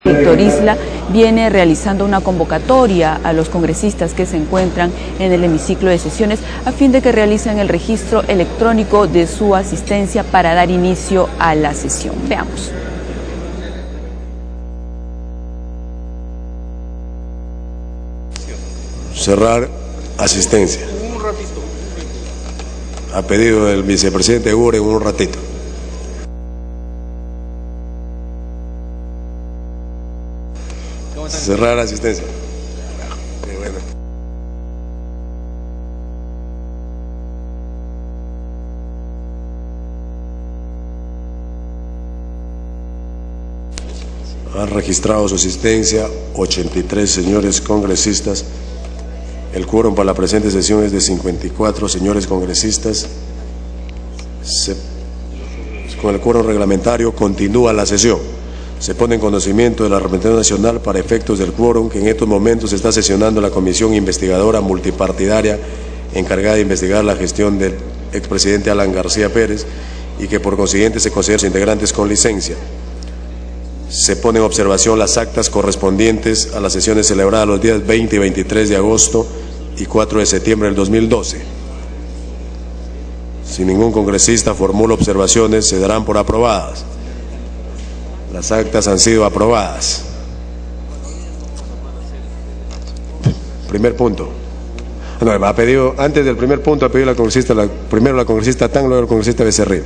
Víctor Isla viene realizando una convocatoria a los congresistas que se encuentran en el hemiciclo de sesiones a fin de que realicen el registro electrónico de su asistencia para dar inicio a la sesión. Veamos. Cerrar asistencia. Un ratito. Ha pedido el vicepresidente Guren un ratito. Cerrar asistencia. Bueno. Han registrado su asistencia 83 señores congresistas. El quórum para la presente sesión es de 54 señores congresistas. Con el quórum reglamentario continúa la sesión. Se pone en conocimiento de la representación nacional para efectos del quórum que en estos momentos está sesionando la comisión investigadora multipartidaria encargada de investigar la gestión del expresidente Alan García Pérez y que por consiguiente se consideran integrantes con licencia. Se pone en observación las actas correspondientes a las sesiones celebradas los días 20 y 23 de agosto y 4 de septiembre del 2012. Si ningún congresista formula observaciones, se darán por aprobadas. Las actas han sido aprobadas. Primer punto. No, ha pedido, antes del primer punto ha pedido la congresista, primero la congresista Tan, luego el congresista Becerril.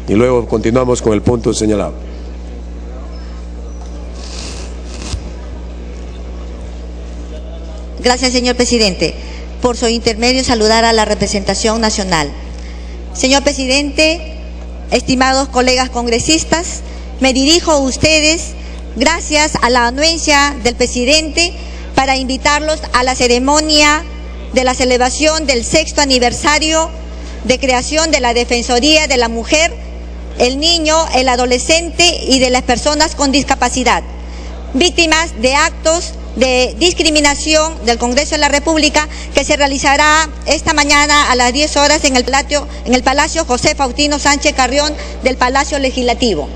Y luego continuamos con el punto señalado. Gracias, señor presidente. Por su intermedio, saludar a la representación nacional. Señor presidente, estimados colegas congresistas, me dirijo a ustedes gracias a la anuencia del presidente para invitarlos a la ceremonia de la celebración del 6º aniversario de creación de la Defensoría de la Mujer, el Niño, el Adolescente y de las personas con discapacidad, víctimas de actos de discriminación del Congreso de la República, que se realizará esta mañana a las 10 horas en el Palacio José Faustino Sánchez Carrión del Palacio Legislativo.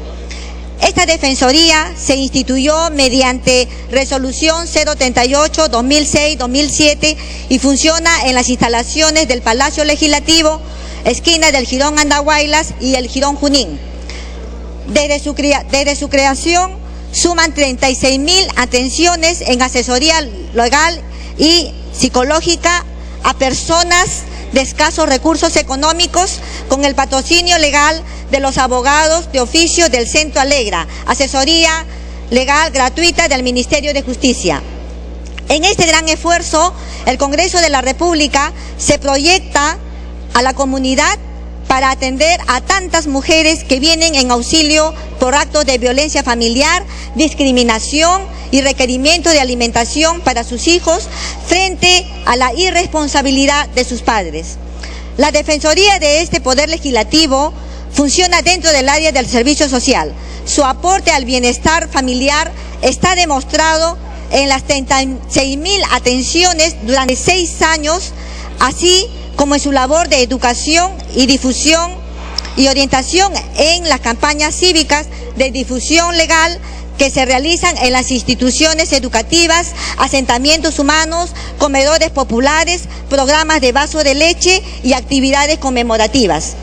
Esta Defensoría se instituyó mediante Resolución 038-2006-2007 y funciona en las instalaciones del Palacio Legislativo, esquina del Jirón Andahuaylas y el Jirón Junín. Desde su creación suman 36.000 atenciones en asesoría legal y psicológica a personas de escasos recursos económicos, con el patrocinio legal de los abogados de oficio del Centro Alegra, asesoría legal gratuita del Ministerio de Justicia. En este gran esfuerzo, el Congreso de la República se proyecta a la comunidad para atender a tantas mujeres que vienen en auxilio por actos de violencia familiar, discriminación y requerimiento de alimentación para sus hijos frente a la irresponsabilidad de sus padres. La Defensoría de este Poder Legislativo funciona dentro del área del servicio social. Su aporte al bienestar familiar está demostrado en las 36.000 atenciones durante 6 años, así como en su labor de educación y difusión y orientación en las campañas cívicas de difusión legal que se realizan en las instituciones educativas, asentamientos humanos, comedores populares, programas de vaso de leche y actividades conmemorativas.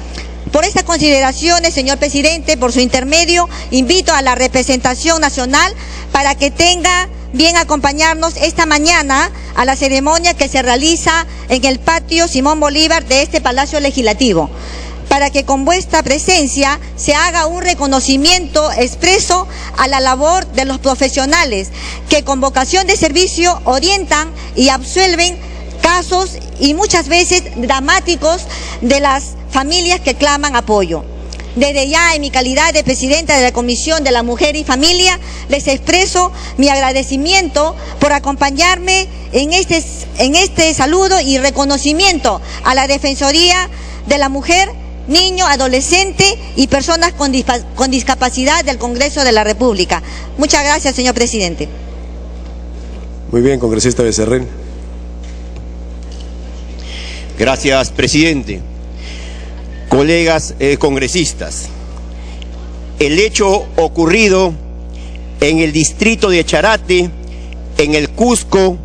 Por estas consideraciones, señor presidente, por su intermedio, invito a la representación nacional para que tenga bien acompañarnos esta mañana a la ceremonia que se realiza en el patio Simón Bolívar de este Palacio Legislativo, para que con vuestra presencia se haga un reconocimiento expreso a la labor de los profesionales que con vocación de servicio orientan y absuelven casos y muchas veces dramáticos de las familias que claman apoyo. Desde ya, en mi calidad de presidenta de la Comisión de la Mujer y Familia, les expreso mi agradecimiento por acompañarme en este saludo y reconocimiento a la Defensoría de la Mujer, Niño, Adolescente y Personas con Discapacidad del Congreso de la República. Muchas gracias, señor presidente. Muy bien, congresista Becerril. Gracias, presidente. Colegas congresistas, el hecho ocurrido en el distrito de Charate, en el Cusco,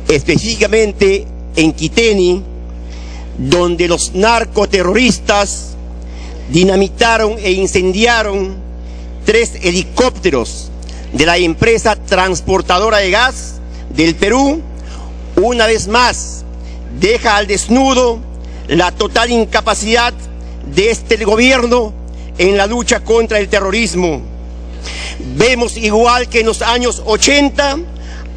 específicamente en Quiteni, donde los narcoterroristas dinamitaron e incendiaron 3 helicópteros de la empresa transportadora de gas del Perú. Una vez más deja al desnudo la total incapacidad de este gobierno en la lucha contra el terrorismo. Vemos, igual que en los años 80,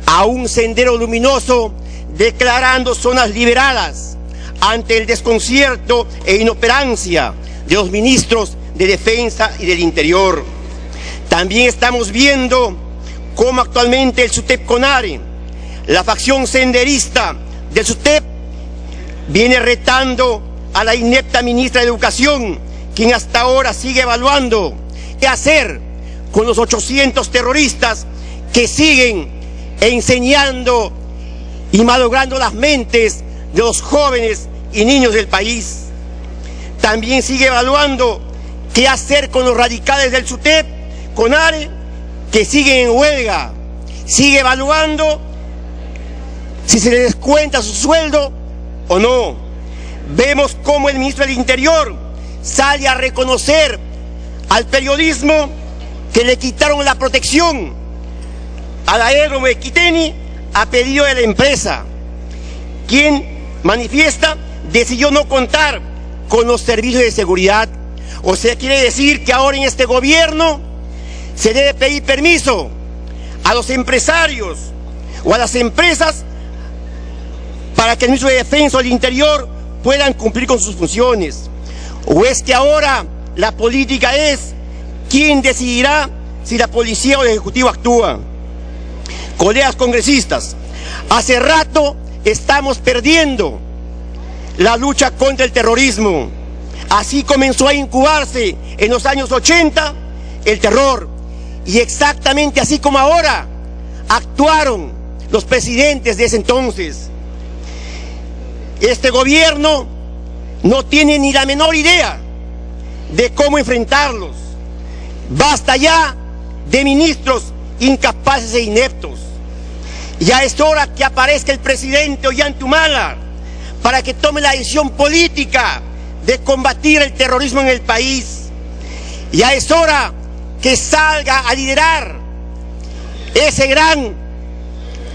a un Sendero Luminoso declarando zonas liberadas ante el desconcierto e inoperancia de los ministros de Defensa y del Interior. También estamos viendo cómo actualmente el SUTEP CONARE, la facción senderista del SUTEP, viene retando a la inepta ministra de Educación, quien hasta ahora sigue evaluando qué hacer con los 800 terroristas que siguen enseñando y malogrando las mentes de los jóvenes y niños del país. También sigue evaluando qué hacer con los radicales del SUTEP CONARE que siguen en huelga. Sigue evaluando si se les descuenta su sueldo o no. Vemos cómo el ministro del Interior sale a reconocer al periodismo que le quitaron la protección al aeródromo de Quiteni a pedido de la empresa, quien manifiesta decidió no contar con los servicios de seguridad. O sea, quiere decir que ahora en este gobierno se debe pedir permiso a los empresarios o a las empresas para que el ministro de Defensa o del Interior puedan cumplir con sus funciones. ¿O es que ahora la política es quién decidirá si la policía o el Ejecutivo actúa? Colegas congresistas, hace rato estamos perdiendo la lucha contra el terrorismo. Así comenzó a incubarse en los años 80 el terror, y exactamente así como ahora actuaron los presidentes de ese entonces. Este gobierno no tiene ni la menor idea de cómo enfrentarlos. Basta ya de ministros incapaces e ineptos. Ya es hora que aparezca el presidente Ollanta para que tome la decisión política de combatir el terrorismo en el país. Ya es hora que salga a liderar ese gran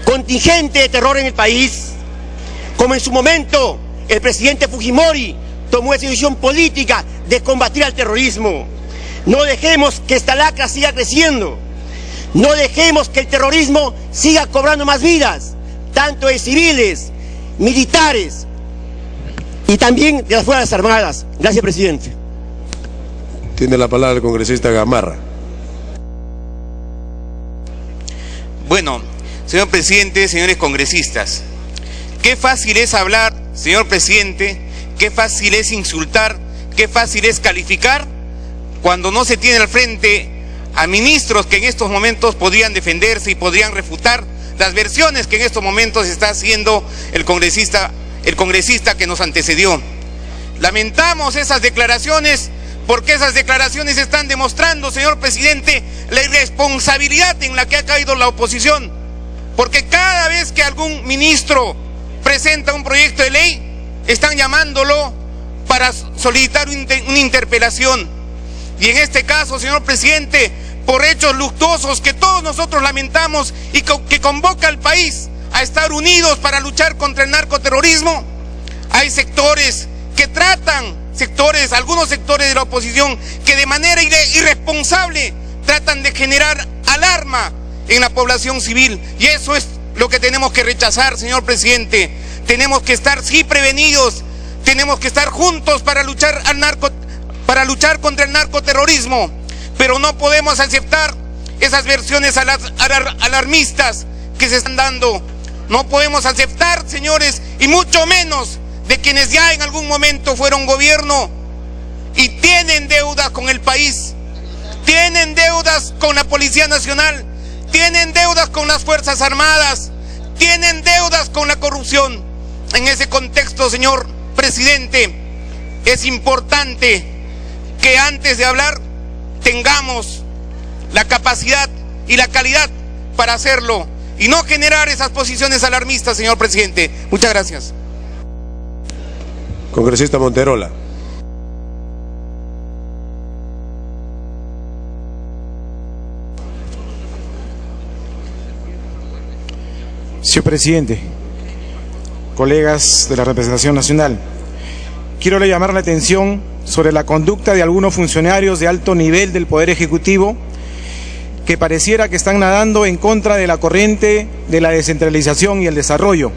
contingente de terror en el país, como en su momento el presidente Fujimori tomó esa decisión política de combatir al terrorismo. No dejemos que esta lacra siga creciendo. No dejemos que el terrorismo siga cobrando más vidas, tanto de civiles, militares y también de las Fuerzas Armadas. Gracias, presidente. Tiene la palabra el congresista Gamarra. Bueno, señor presidente, señores congresistas, qué fácil es hablar, señor presidente, qué fácil es insultar, qué fácil es calificar cuando no se tiene al frente a ministros que en estos momentos podrían defenderse y podrían refutar las versiones que en estos momentos está haciendo el congresista que nos antecedió. Lamentamos esas declaraciones porque esas declaraciones están demostrando, señor presidente, la irresponsabilidad en la que ha caído la oposición, porque cada vez que algún ministro presenta un proyecto de ley, están llamándolo para solicitar una interpelación. Y en este caso, señor presidente, por hechos luctuosos que todos nosotros lamentamos y que convoca al país a estar unidos para luchar contra el narcoterrorismo, hay sectores que tratan, algunos sectores de la oposición que de manera irresponsable tratan de generar alarma en la población civil, y eso es lo que tenemos que rechazar, señor presidente. Tenemos que estar sí prevenidos, tenemos que estar juntos para luchar contra el narcoterrorismo, pero no podemos aceptar esas versiones alarmistas que se están dando. No podemos aceptar, señores, y mucho menos de quienes ya en algún momento fueron gobierno y tienen deudas con el país, tienen deudas con la Policía Nacional, tienen deudas con las Fuerzas Armadas, tienen deudas con la corrupción. En ese contexto, señor presidente, es importante que antes de hablar tengamos la capacidad y la calidad para hacerlo y no generar esas posiciones alarmistas, señor presidente. Muchas gracias. Congresista Monterola. Señor presidente, colegas de la representación nacional, quiero llamar la atención sobre la conducta de algunos funcionarios de alto nivel del Poder Ejecutivo que pareciera que están nadando en contra de la corriente de la descentralización y el desarrollo.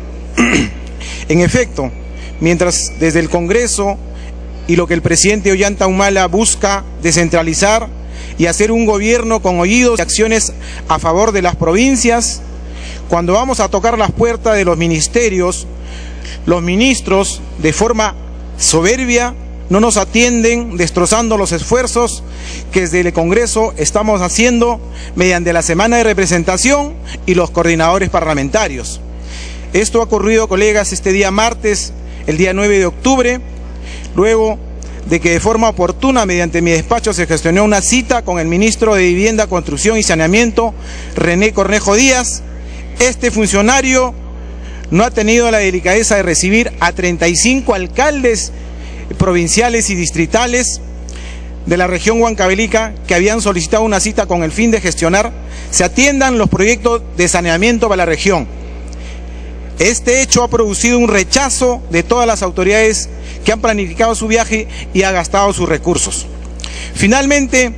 En efecto, mientras desde el Congreso y lo que el presidente Ollanta Humala busca descentralizar y hacer un gobierno con oídos y acciones a favor de las provincias, cuando vamos a tocar las puertas de los ministerios, los ministros de forma soberbia no nos atienden, destrozando los esfuerzos que desde el Congreso estamos haciendo mediante la semana de representación y los coordinadores parlamentarios. Esto ha ocurrido, colegas, este día martes, el día 9 de octubre, luego de que de forma oportuna, mediante mi despacho, se gestionó una cita con el ministro de Vivienda, Construcción y Saneamiento, René Cornejo Díaz. Este funcionario no ha tenido la delicadeza de recibir a 35 alcaldes provinciales y distritales de la región Huancavelica que habían solicitado una cita con el fin de gestionar se atiendan los proyectos de saneamiento para la región. Este hecho ha producido un rechazo de todas las autoridades que han planificado su viaje y han gastado sus recursos. Finalmente,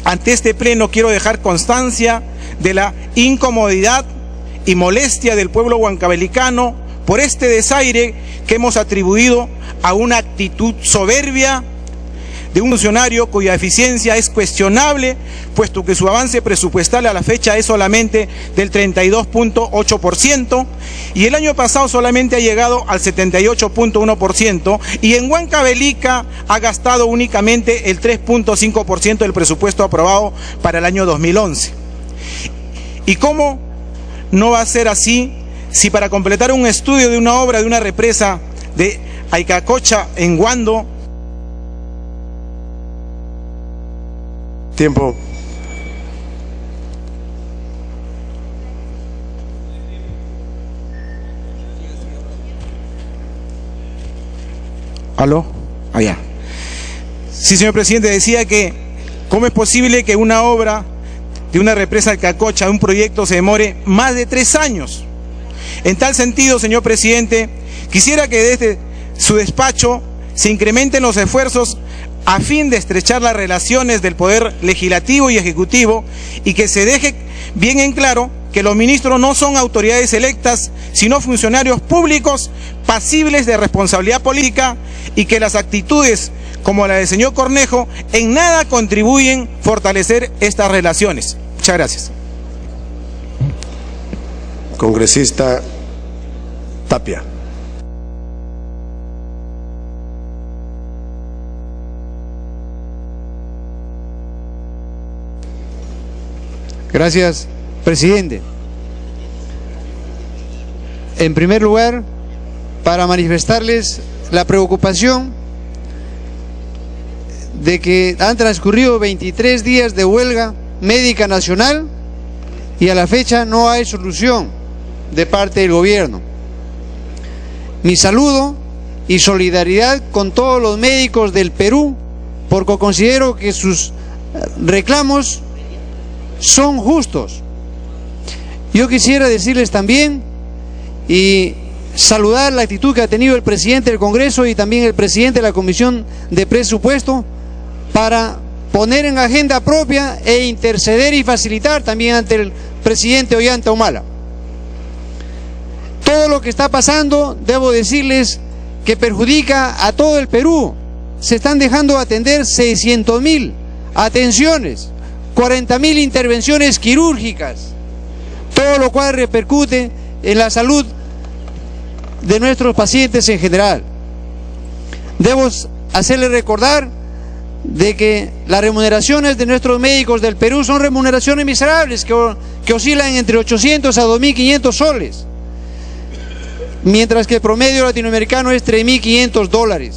ante este pleno quiero dejar constancia de la incomodidad y molestia del pueblo huancabelicano por este desaire que hemos atribuido a una actitud soberbia de un funcionario cuya eficiencia es cuestionable, puesto que su avance presupuestal a la fecha es solamente del 32.8% y el año pasado solamente ha llegado al 78.1% y en Huancavelica ha gastado únicamente el 3.5% del presupuesto aprobado para el año 2011. ¿Y cómo no va a ser así si para completar un estudio de una obra de una represa de Aycacocha en Huando? Tiempo. ¿Aló? Allá. Sí, señor presidente, decía que ¿cómo es posible que una obra de una represa de Aycacocha, de un proyecto, se demore más de 3 años? En tal sentido, señor presidente, quisiera que desde su despacho se incrementen los esfuerzos a fin de estrechar las relaciones del Poder Legislativo y Ejecutivo y que se deje bien en claro que los ministros no son autoridades electas, sino funcionarios públicos pasibles de responsabilidad política y que las actitudes como la del señor Cornejo en nada contribuyen a fortalecer estas relaciones. Muchas gracias. Congresista Tapia. Gracias, presidente. En primer lugar, para manifestarles la preocupación de que han transcurrido 23 días de huelga médica nacional y a la fecha no hay solución de parte del gobierno. Mi saludo y solidaridad con todos los médicos del Perú, porque considero que sus reclamos son justos. Yo quisiera decirles también y saludar la actitud que ha tenido el presidente del Congreso y también el presidente de la Comisión de Presupuesto para poner en agenda propia e interceder y facilitar también ante el presidente Ollanta Humala. Todo lo que está pasando, debo decirles que perjudica a todo el Perú. Se están dejando atender 600.000 atenciones, 40.000 intervenciones quirúrgicas, todo lo cual repercute en la salud de nuestros pacientes en general. Debo hacerles recordar de que las remuneraciones de nuestros médicos del Perú son remuneraciones miserables que oscilan entre 800 a 2.500 soles, mientras que el promedio latinoamericano es $3.500.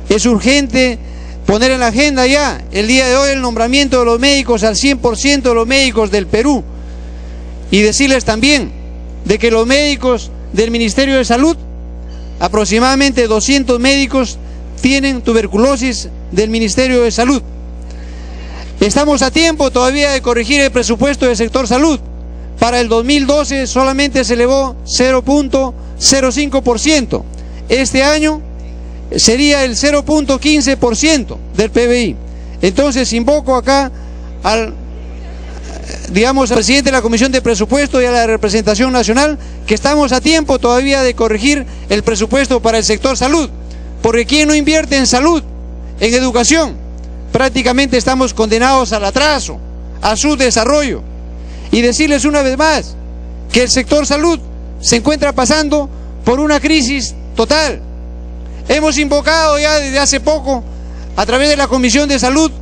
Es urgente poner en la agenda ya el día de hoy el nombramiento de los médicos al 100% de los médicos del Perú, y decirles también de que los médicos del Ministerio de Salud, aproximadamente 200 médicos tienen tuberculosis del Ministerio de Salud. Estamos a tiempo todavía de corregir el presupuesto del sector salud. Para el 2012 solamente se elevó 0.05%. Este año sería el 0.15% del PBI. Entonces invoco acá al presidente de la Comisión de Presupuesto y a la representación nacional que estamos a tiempo todavía de corregir el presupuesto para el sector salud, porque quien no invierte en salud, en educación, prácticamente estamos condenados al atraso, a su desarrollo. Y decirles una vez más que el sector salud se encuentra pasando por una crisis total. Hemos invocado ya desde hace poco, a través de la Comisión de Salud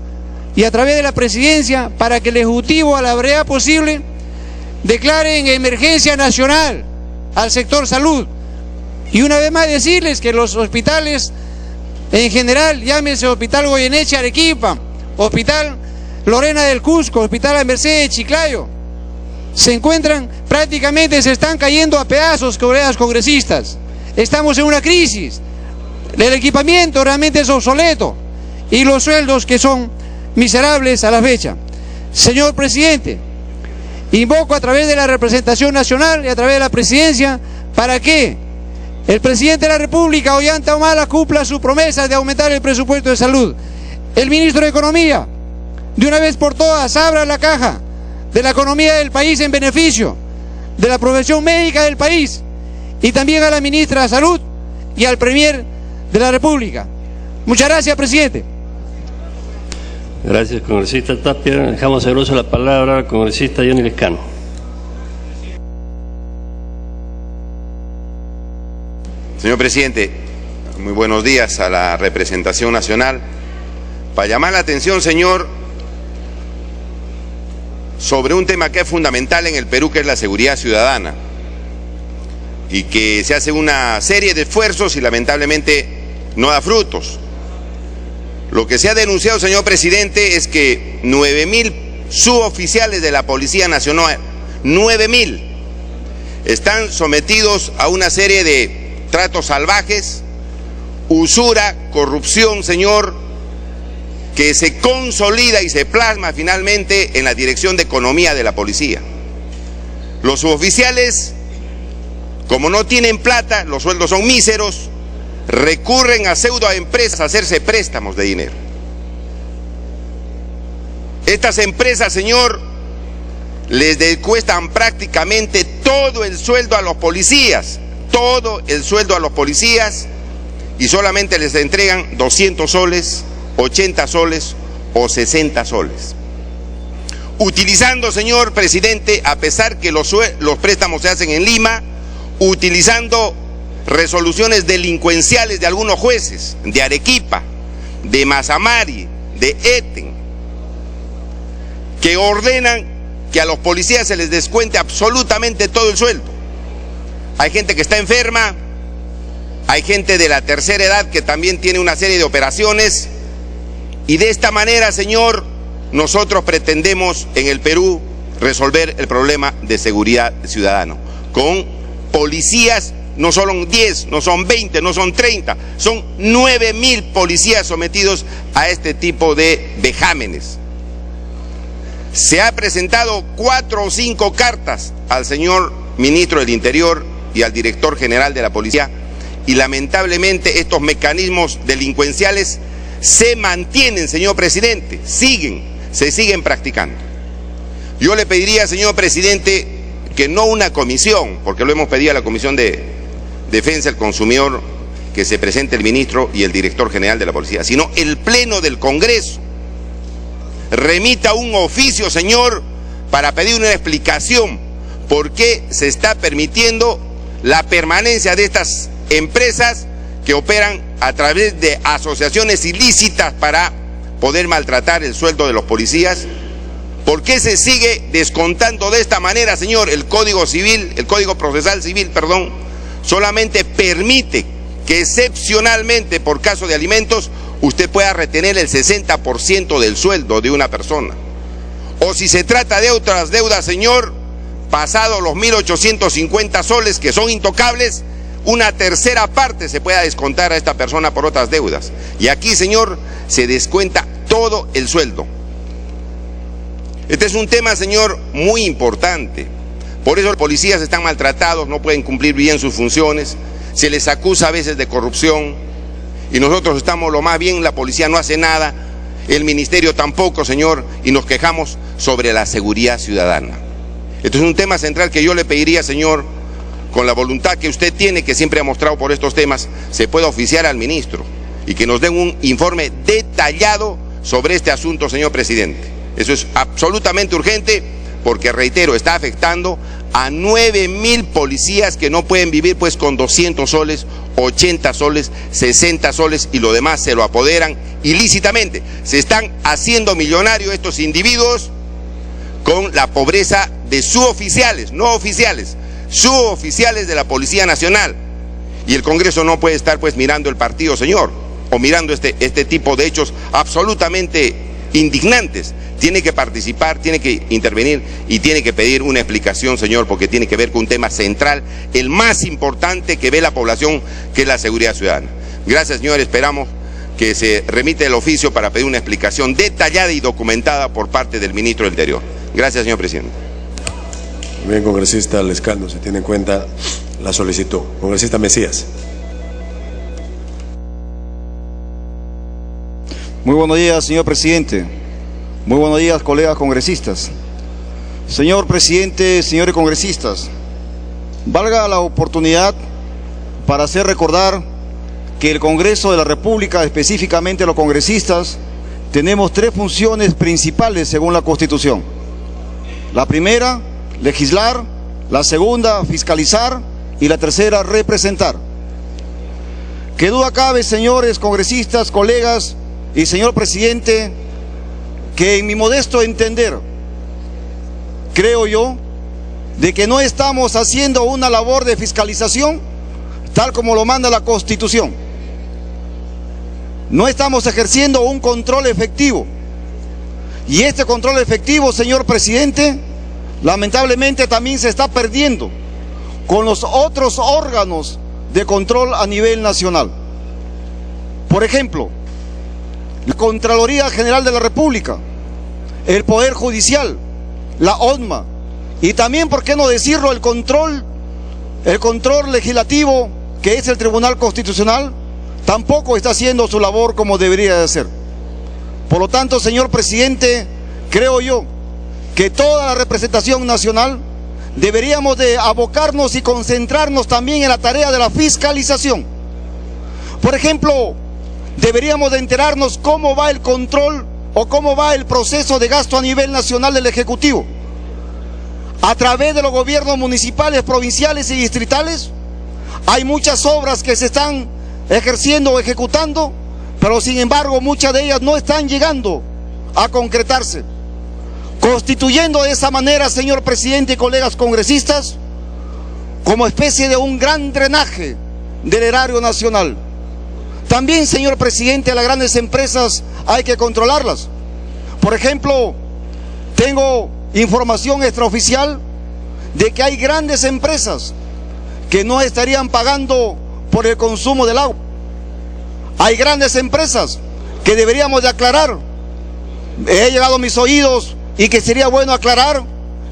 y a través de la Presidencia, para que el Ejecutivo, a la brevedad posible, declare en emergencia nacional al sector salud. Y una vez más decirles que los hospitales en general, llámese Hospital Goyeneche Arequipa, Hospital Lorena del Cusco, Hospital La Merced de Chiclayo, se encuentran, prácticamente se están cayendo a pedazos, colegas congresistas. Estamos en una crisis. El equipamiento realmente es obsoleto y los sueldos que son miserables a la fecha. Señor presidente, invoco a través de la representación nacional y a través de la presidencia para que el presidente de la República, Ollanta Humala, cumpla su promesa de aumentar el presupuesto de salud. El ministro de Economía, de una vez por todas, abra la caja de la economía del país en beneficio de la profesión médica del país, y también a la ministra de Salud y al Premier de la República. Muchas gracias, presidente. Gracias, congresista Tapia. Dejamos el uso de la palabra al congresista Johnny Lescano. Señor presidente, muy buenos días a la representación nacional. Para llamar la atención, señor, sobre un tema que es fundamental en el Perú, que es la seguridad ciudadana, y que se hace una serie de esfuerzos y lamentablemente no da frutos. Lo que se ha denunciado, señor presidente, es que 9.000 suboficiales de la Policía Nacional, 9.000, están sometidos a una serie de tratos salvajes, usura, corrupción, señor, que se consolida y se plasma finalmente en la Dirección de Economía de la Policía. Los suboficiales, como no tienen plata, los sueldos son míseros, recurren a pseudoempresas a hacerse préstamos de dinero. Estas empresas, señor, les cuestan prácticamente todo el sueldo a los policías, todo el sueldo a los policías, y solamente les entregan 200 soles, 80 soles o 60 soles. Utilizando, señor presidente, a pesar que los préstamos se hacen en Lima, utilizando resoluciones delincuenciales de algunos jueces, de Arequipa, de Mazamari, de Eten, que ordenan que a los policías se les descuente absolutamente todo el sueldo. Hay gente que está enferma, hay gente de la tercera edad que también tiene una serie de operaciones, y de esta manera, señor, nosotros pretendemos en el Perú resolver el problema de seguridad ciudadana, con policías. No son 10, no son 20, no son 30, son 9.000 policías sometidos a este tipo de vejámenes. Se ha presentado 4 o 5 cartas al señor ministro del Interior y al director general de la policía, y lamentablemente estos mecanismos delincuenciales se mantienen, señor presidente, se siguen practicando. Yo le pediría, señor presidente, que no una comisión, porque lo hemos pedido a la Comisión de Defensa del Consumidor, que se presente el ministro y el director general de la policía, sino el Pleno del Congreso remita un oficio, señor, para pedir una explicación por qué se está permitiendo la permanencia de estas empresas que operan a través de asociaciones ilícitas para poder maltratar el sueldo de los policías. ¿Por qué se sigue descontando de esta manera, señor? El Código Procesal Civil, solamente permite que excepcionalmente, por caso de alimentos, usted pueda retener el 60% del sueldo de una persona. O si se trata de otras deudas, señor, pasado los 1.850 soles que son intocables, una tercera parte se pueda descontar a esta persona por otras deudas. Y aquí, señor, se descuenta todo el sueldo. Este es un tema, señor, muy importante. Por eso los policías están maltratados, no pueden cumplir bien sus funciones, se les acusa a veces de corrupción, y nosotros estamos lo más bien, la policía no hace nada, el ministerio tampoco, señor, y nos quejamos sobre la seguridad ciudadana. Esto es un tema central que yo le pediría, señor, con la voluntad que usted tiene, que siempre ha mostrado por estos temas, se pueda oficiar al ministro y que nos den un informe detallado sobre este asunto, señor presidente. Eso es absolutamente urgente porque, reitero, está afectando a 9.000 policías que no pueden vivir pues con 200 soles, 80 soles, 60 soles y lo demás se lo apoderan ilícitamente. Se están haciendo millonarios estos individuos con la pobreza de suboficiales, no oficiales, suboficiales de la Policía Nacional. Y el Congreso no puede estar pues mirando el partido, señor, o mirando este tipo de hechos absolutamente indignantes. Tiene que participar, tiene que intervenir y tiene que pedir una explicación, señor, porque tiene que ver con un tema central, el más importante que ve la población, que es la seguridad ciudadana. Gracias, señor, esperamos que se remite el oficio para pedir una explicación detallada y documentada por parte del ministro del Interior. Gracias, señor presidente. Bien, congresista Lescano, se tiene en cuenta la solicitud. Congresista Mesías. Muy buenos días, señor presidente. Muy buenos días, colegas congresistas. Señor presidente, señores congresistas, valga la oportunidad para hacer recordar que el Congreso de la República, específicamente los congresistas, tenemos tres funciones principales según la Constitución. La primera, legislar; la segunda, fiscalizar; y la tercera, representar. ¿Qué duda cabe, señores congresistas, colegas y señor presidente, que en mi modesto entender, creo yo, de que no estamos haciendo una labor de fiscalización tal como lo manda la Constitución? No estamos ejerciendo un control efectivo. Y este control efectivo, señor presidente, lamentablemente también se está perdiendo con los otros órganos de control a nivel nacional. Por ejemplo, la Contraloría General de la República, el Poder Judicial, la ONMA, y también, ¿por qué no decirlo?, el control legislativo, que es el Tribunal Constitucional, tampoco está haciendo su labor como debería de hacer. Por lo tanto, señor presidente, creo yo que toda la representación nacional deberíamos de abocarnos y concentrarnos también en la tarea de la fiscalización. Por ejemplo, deberíamos de enterarnos cómo va el control o cómo va el proceso de gasto a nivel nacional del Ejecutivo. A través de los gobiernos municipales, provinciales y distritales, hay muchas obras que se están ejerciendo o ejecutando, pero sin embargo muchas de ellas no están llegando a concretarse, constituyendo de esa manera, señor presidente y colegas congresistas, como especie de un gran drenaje del erario nacional. También, señor presidente, las grandes empresas hay que controlarlas. Por ejemplo, tengo información extraoficial de que hay grandes empresas que no estarían pagando por el consumo del agua. Hay grandes empresas que deberíamos de aclarar. He llegado a mis oídos y que sería bueno aclarar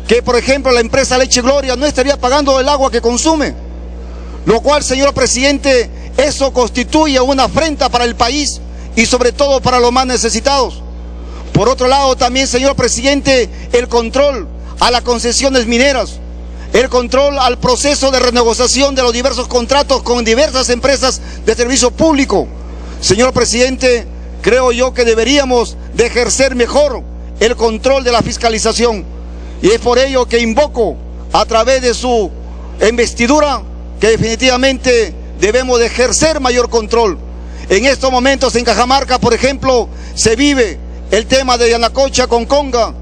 que, por ejemplo, la empresa Leche Gloria no estaría pagando el agua que consume, lo cual, señor presidente, eso constituye una afrenta para el país y sobre todo para los más necesitados. Por otro lado, también, señor presidente, el control a las concesiones mineras, el control al proceso de renegociación de los diversos contratos con diversas empresas de servicio público. Señor presidente, creo yo que deberíamos de ejercer mejor el control de la fiscalización, y es por ello que invoco a través de su investidura que definitivamente debemos de ejercer mayor control. En estos momentos en Cajamarca, por ejemplo, se vive el tema de Yanacocha con Conga,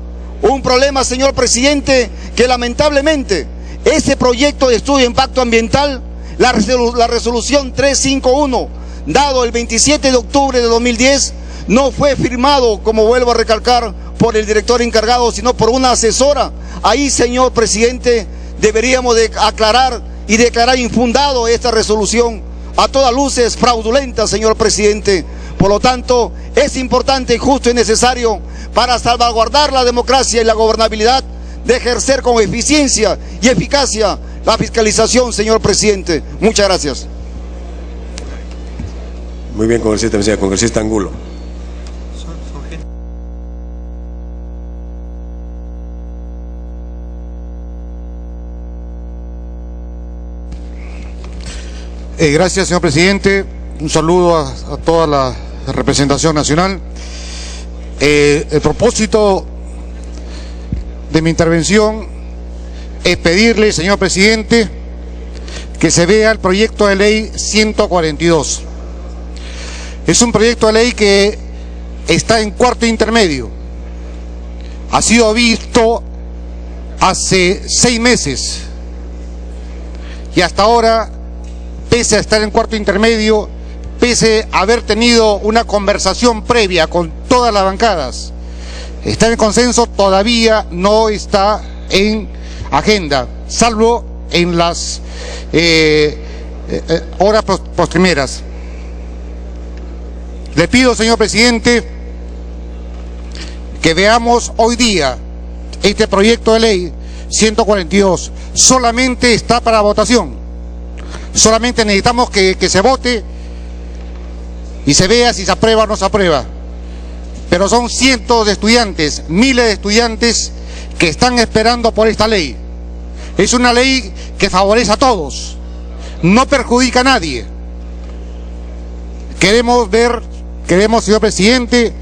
un problema, señor presidente, que lamentablemente ese proyecto de estudio de impacto ambiental, la resolución 351 dado el 27 de octubre de 2010, no fue firmado, como vuelvo a recalcar, por el director encargado, sino por una asesora. Ahí, señor presidente, deberíamos de aclarar y declarar infundado esta resolución, a todas luces fraudulenta, señor presidente. Por lo tanto, es importante, justo y necesario, para salvaguardar la democracia y la gobernabilidad, de ejercer con eficiencia y eficacia la fiscalización, señor presidente. Muchas gracias. Muy bien, congresista, congresista Angulo. Gracias, señor presidente. Un saludo a toda la representación nacional. El propósito de mi intervención es pedirle, señor presidente, que se vea el proyecto de ley 142. Es un proyecto de ley que está en cuarto intermedio. Ha sido visto hace 6 meses y hasta ahora, pese a estar en cuarto intermedio, pese a haber tenido una conversación previa con todas las bancadas, está en consenso, todavía no está en agenda, salvo en las horas postrimeras. Le pido, señor presidente, que veamos hoy día este proyecto de ley 142. Solamente está para votación. Solamente necesitamos que se vote y se vea si se aprueba o no se aprueba. Pero son cientos de estudiantes, miles de estudiantes que están esperando por esta ley. Es una ley que favorece a todos, no perjudica a nadie. Queremos, señor presidente,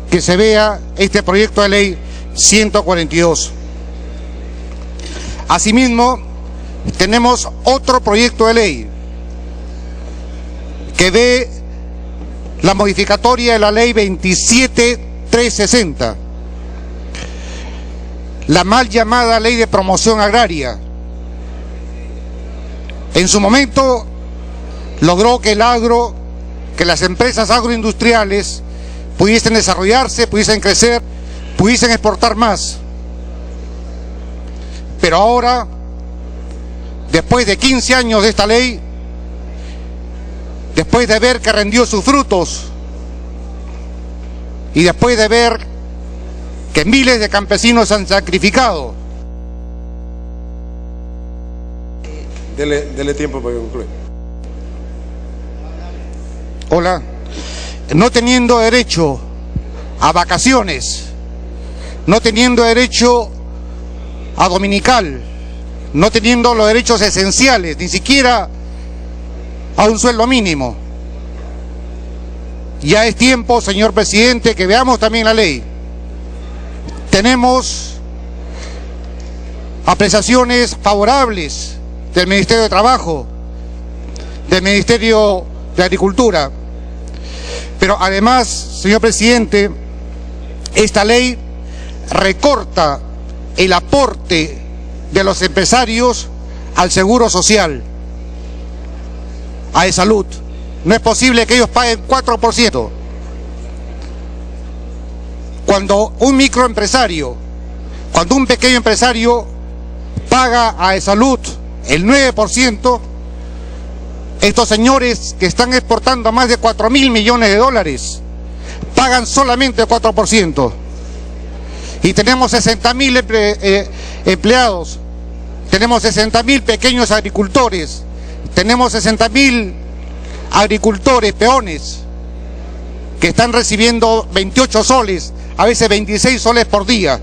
que se vea este proyecto de ley 142. Asimismo, tenemos otro proyecto de ley que ve la modificatoria de la ley 27.360, la mal llamada ley de promoción agraria. En su momento logró que que las empresas agroindustriales pudiesen desarrollarse, pudiesen crecer, pudiesen exportar más. Pero ahora, después de 15 años de esta ley, después de ver que rindió sus frutos y después de ver que miles de campesinos se han sacrificado. Dele tiempo para que concluya. Hola. No teniendo derecho a vacaciones, no teniendo derecho a dominical, no teniendo los derechos esenciales, ni siquiera a un sueldo mínimo. Ya es tiempo, señor presidente, que veamos también la ley. Tenemos apreciaciones favorables del Ministerio de Trabajo, del Ministerio de Agricultura, pero además, señor presidente, esta ley recorta el aporte de los empresarios al seguro social, a salud. No es posible que ellos paguen 4%. Cuando un microempresario, cuando un pequeño empresario paga a salud el 9%, estos señores que están exportando más de 4.000 millones de dólares pagan solamente 4%. Y tenemos 60.000 empleados, tenemos 60.000 pequeños agricultores, tenemos 60.000 agricultores, peones, que están recibiendo 28 soles, a veces 26 soles por día.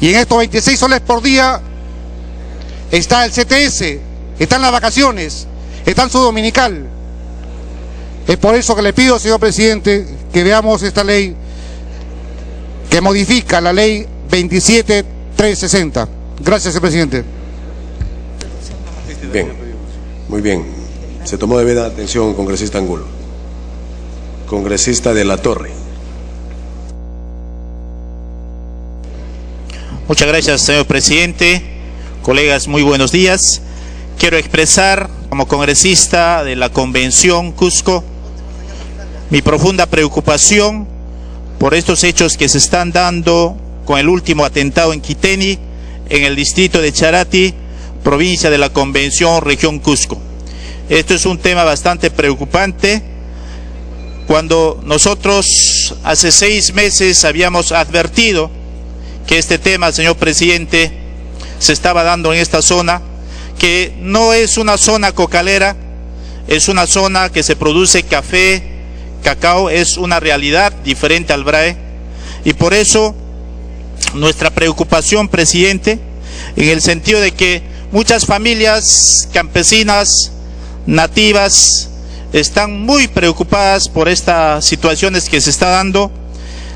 Y en estos 26 soles por día está el CTS, están las vacaciones, está en su dominical. Es por eso que le pido, señor presidente, que veamos esta ley que modifica la ley 27.360. Gracias, señor presidente. Bien, muy bien. Se tomó debida atención, congresista Angulo. Congresista de la Torre. Muchas gracias, señor presidente. Colegas, muy buenos días. Quiero expresar Como congresista de la Convención Cusco, mi profunda preocupación por estos hechos que se están dando con el último atentado en Quiteni, en el distrito de Charati, provincia de la Convención, región Cusco. Esto es un tema bastante preocupante. Cuando nosotros hace 6 meses habíamos advertido que este tema, señor presidente, se estaba dando en esta zona, que no es una zona cocalera, es una zona que se produce café, cacao, es una realidad diferente al BRAE, y por eso nuestra preocupación, presidente, en el sentido de que muchas familias campesinas, nativas, están muy preocupadas por estas situaciones que se está dando.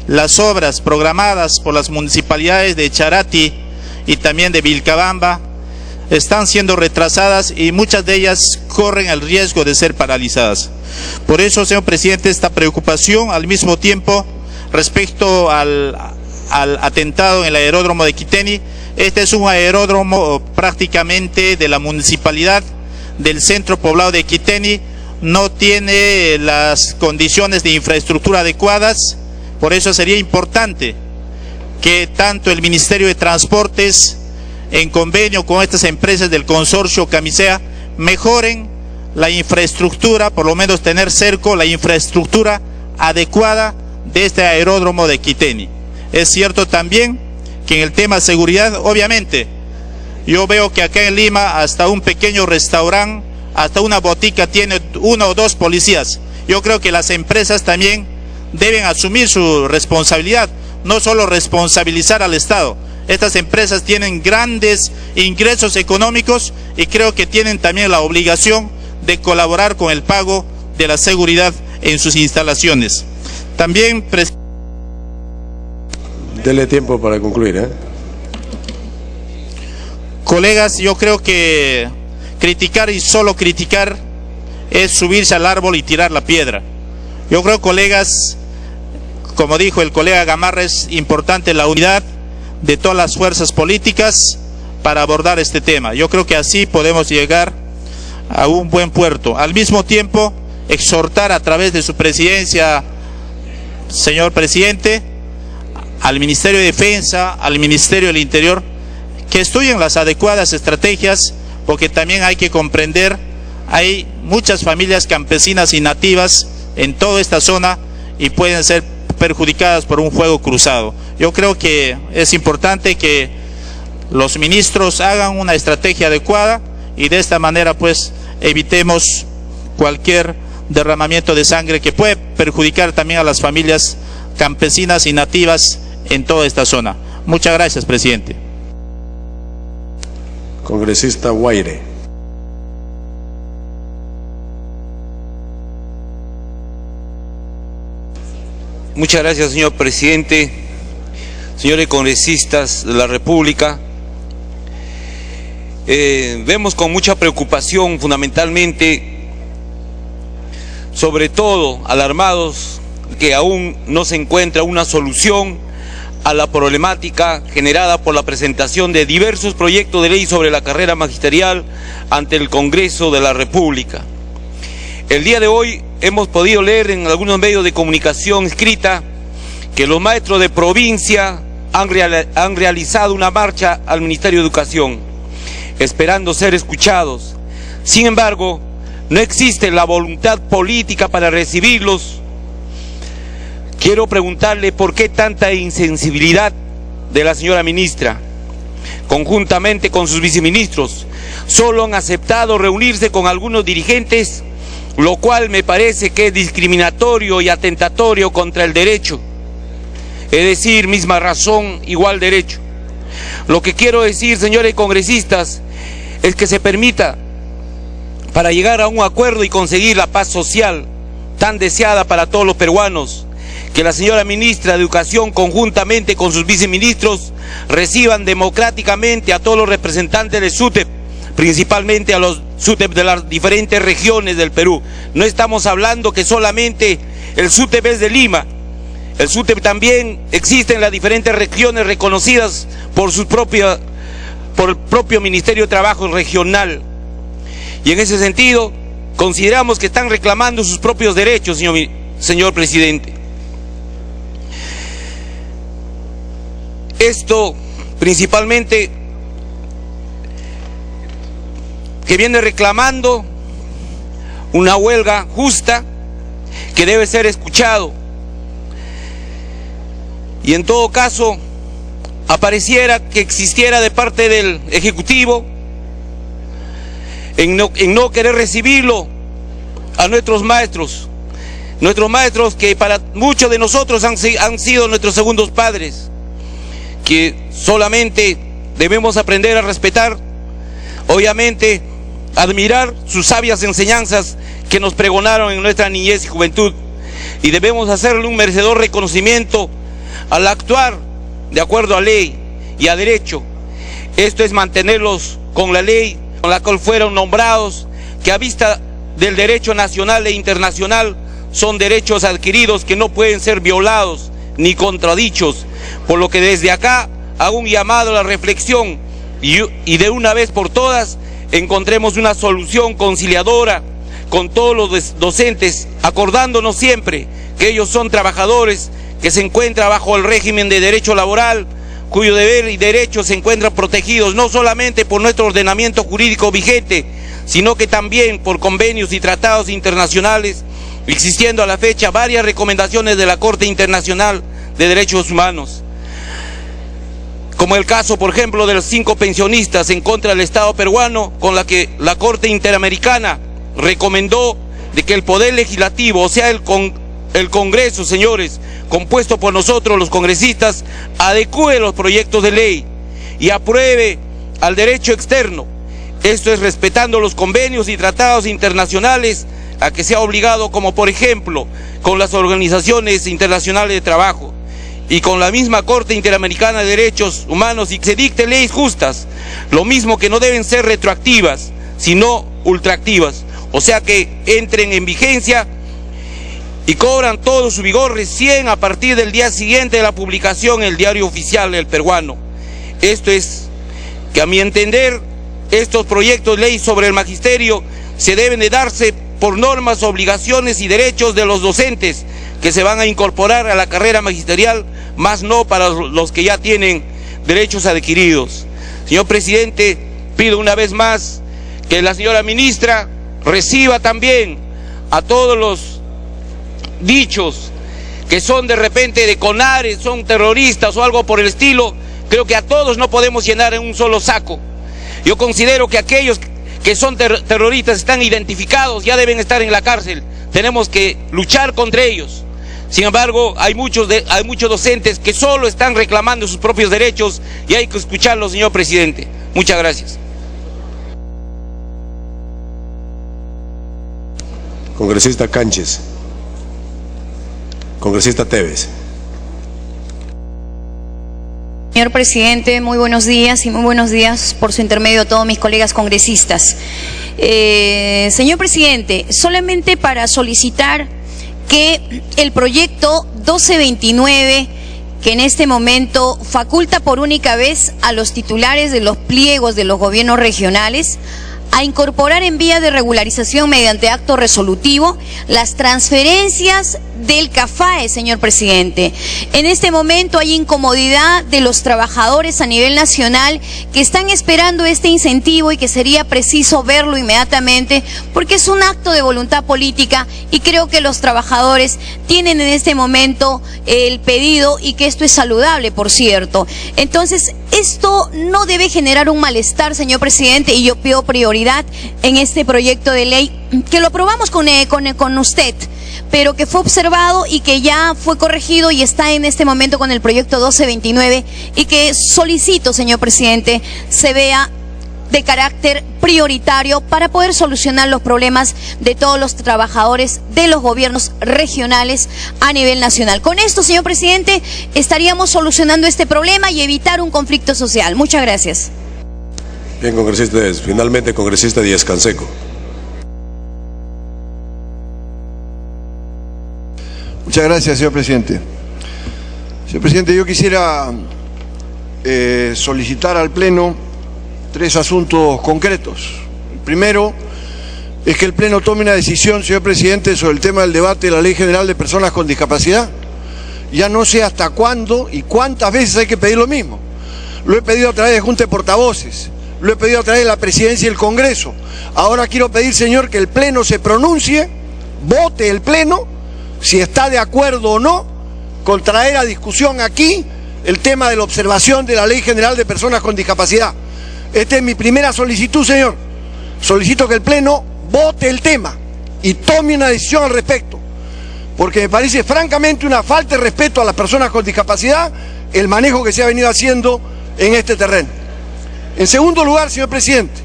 Las obras programadas por las municipalidades de Charati y también de Vilcabamba están siendo retrasadas y muchas de ellas corren el riesgo de ser paralizadas. Por eso, señor presidente, esta preocupación, al mismo tiempo, respecto al atentado en el aeródromo de Quiteni. Este es un aeródromo prácticamente de la municipalidad del centro poblado de Quiteni, no tiene las condiciones de infraestructura adecuadas. Por eso sería importante que tanto el Ministerio de Transportes, en convenio con estas empresas del consorcio Camisea, mejoren la infraestructura, por lo menos tener cerca la infraestructura adecuada de este aeródromo de Quiteni. Es cierto también que en el tema de seguridad, obviamente, yo veo que acá en Lima hasta un pequeño restaurante, hasta una botica tiene 1 o 2 policías. Yo creo que las empresas también deben asumir su responsabilidad, no solo responsabilizar al Estado. Estas empresas tienen grandes ingresos económicos y creo que tienen también la obligación de colaborar con el pago de la seguridad en sus instalaciones. También, dele tiempo para concluir, Colegas, yo creo que criticar y solo criticar es subirse al árbol y tirar la piedra. Yo creo, colegas, como dijo el colega Gamarra, es importante la unidad de todas las fuerzas políticas para abordar este tema. Yo creo que así podemos llegar a un buen puerto. Al mismo tiempo, exhortar a través de su presidencia, señor presidente, al Ministerio de Defensa, al Ministerio del Interior, que estudien las adecuadas estrategias, porque también hay que comprender, hay muchas familias campesinas y nativas en toda esta zona y pueden ser perjudicadas por un fuego cruzado. Yo creo que es importante que los ministros hagan una estrategia adecuada y de esta manera pues evitemos cualquier derramamiento de sangre que puede perjudicar también a las familias campesinas y nativas en toda esta zona. Muchas gracias, presidente. Congresista Guaire. Muchas gracias, señor presidente, señores congresistas de la República. Vemos con mucha preocupación, fundamentalmente, sobre todo alarmados, que aún no se encuentra una solución a la problemática generada por la presentación de diversos proyectos de ley sobre la carrera magisterial ante el Congreso de la República. El día de hoy hemos podido leer en algunos medios de comunicación escrita que los maestros de provincia han realizado una marcha al Ministerio de Educación, esperando ser escuchados. Sin embargo, no existe la voluntad política para recibirlos. Quiero preguntarle por qué tanta insensibilidad de la señora ministra, conjuntamente con sus viceministros. Solo han aceptado reunirse con algunos dirigentes, lo cual me parece que es discriminatorio y atentatorio contra el derecho. Es decir, misma razón, igual derecho. Lo que quiero decir, señores congresistas, es que se permita, para llegar a un acuerdo y conseguir la paz social tan deseada para todos los peruanos, que la señora ministra de Educación, conjuntamente con sus viceministros, reciban democráticamente a todos los representantes del SUTEP, principalmente a los SUTEP de las diferentes regiones del Perú. No estamos hablando que solamente el SUTEP es de Lima. El SUTEP también existe en las diferentes regiones reconocidas por el propio Ministerio de Trabajo regional. Y en ese sentido, consideramos que están reclamando sus propios derechos, señor presidente. Esto principalmente que viene reclamando una huelga justa que debe ser escuchado. Y en todo caso, apareciera que existiera de parte del Ejecutivo en no querer recibirlo a nuestros maestros que para muchos de nosotros han sido nuestros segundos padres, que solamente debemos aprender a respetar, obviamente admirar sus sabias enseñanzas que nos pregonaron en nuestra niñez y juventud, y debemos hacerle un merecedor reconocimiento al actuar de acuerdo a ley y a derecho. Esto es mantenerlos con la ley con la cual fueron nombrados, que a vista del derecho nacional e internacional son derechos adquiridos que no pueden ser violados ni contradichos, por lo que desde acá hago un llamado a la reflexión y de una vez por todas encontremos una solución conciliadora con todos los docentes, acordándonos siempre que ellos son trabajadores que se encuentran bajo el régimen de derecho laboral, cuyo deber y derechos se encuentran protegidos no solamente por nuestro ordenamiento jurídico vigente, sino que también por convenios y tratados internacionales, existiendo a la fecha varias recomendaciones de la Corte Internacional de Derechos Humanos, como el caso, por ejemplo, de los 5 pensionistas en contra del Estado peruano, con la que la Corte Interamericana recomendó de que el Poder Legislativo, o sea, el Congreso, señores, compuesto por nosotros los congresistas, adecúe los proyectos de ley y apruebe al derecho externo. Esto es respetando los convenios y tratados internacionales a que se ha obligado, como por ejemplo con las organizaciones internacionales de trabajo y con la misma Corte Interamericana de Derechos Humanos, y que se dicte leyes justas, lo mismo que no deben ser retroactivas, sino ultraactivas, o sea que entren en vigencia y cobran todo su vigor recién a partir del día siguiente de la publicación en el diario oficial del peruano. Esto es que, a mi entender, estos proyectos de ley sobre el magisterio se deben de darse por normas, obligaciones y derechos de los docentes que se van a incorporar a la carrera magisterial, más no para los que ya tienen derechos adquiridos. Señor presidente, pido una vez más que la señora ministra reciba también a todos los dichos que son de repente de CONARE, son terroristas o algo por el estilo. Creo que a todos no podemos llenar en un solo saco. Yo considero que aquellos que son terroristas están identificados, ya deben estar en la cárcel. Tenemos que luchar contra ellos. Sin embargo, hay muchos docentes que solo están reclamando sus propios derechos y hay que escucharlos, señor presidente. Muchas gracias. Congresista Cánchez. Congresista Tevez. Señor presidente, muy buenos días y muy buenos días por su intermedio a todos mis colegas congresistas. Señor presidente, solamente para solicitar que el proyecto 1229, que en este momento faculta por única vez a los titulares de los pliegos de los gobiernos regionales a incorporar en vía de regularización mediante acto resolutivo las transferencias del CAFAE, señor presidente. En este momento hay incomodidad de los trabajadores a nivel nacional que están esperando este incentivo y que sería preciso verlo inmediatamente porque es un acto de voluntad política y creo que los trabajadores tienen en este momento el pedido y que esto es saludable, por cierto. Entonces, esto no debe generar un malestar, señor presidente, y yo pido prioridad en este proyecto de ley que lo aprobamos con usted, pero que fue observado y que ya fue corregido y está en este momento con el proyecto 1229 y que solicito, señor presidente, se vea de carácter prioritario para poder solucionar los problemas de todos los trabajadores de los gobiernos regionales a nivel nacional. Con esto, señor presidente, estaríamos solucionando este problema y evitar un conflicto social. Muchas gracias. Bien, congresista, finalmente, congresista Díaz Canseco. Muchas gracias, señor presidente. Señor presidente, yo quisiera solicitar al Pleno 3 asuntos concretos. El primero, es que el Pleno tome una decisión, señor presidente, sobre el tema del debate de la Ley General de Personas con Discapacidad. Ya no sé hasta cuándo y cuántas veces hay que pedir lo mismo. Lo he pedido a través de Junta de Portavoces, lo he pedido a través de la Presidencia y el Congreso. Ahora quiero pedir, señor, que el Pleno se pronuncie, vote el Pleno, si está de acuerdo o no, con traer a discusión aquí el tema de la observación de la Ley General de Personas con Discapacidad. Esta es mi primera solicitud, señor. Solicito que el Pleno vote el tema y tome una decisión al respecto, porque me parece francamente una falta de respeto a las personas con discapacidad el manejo que se ha venido haciendo en este terreno. En segundo lugar, señor presidente,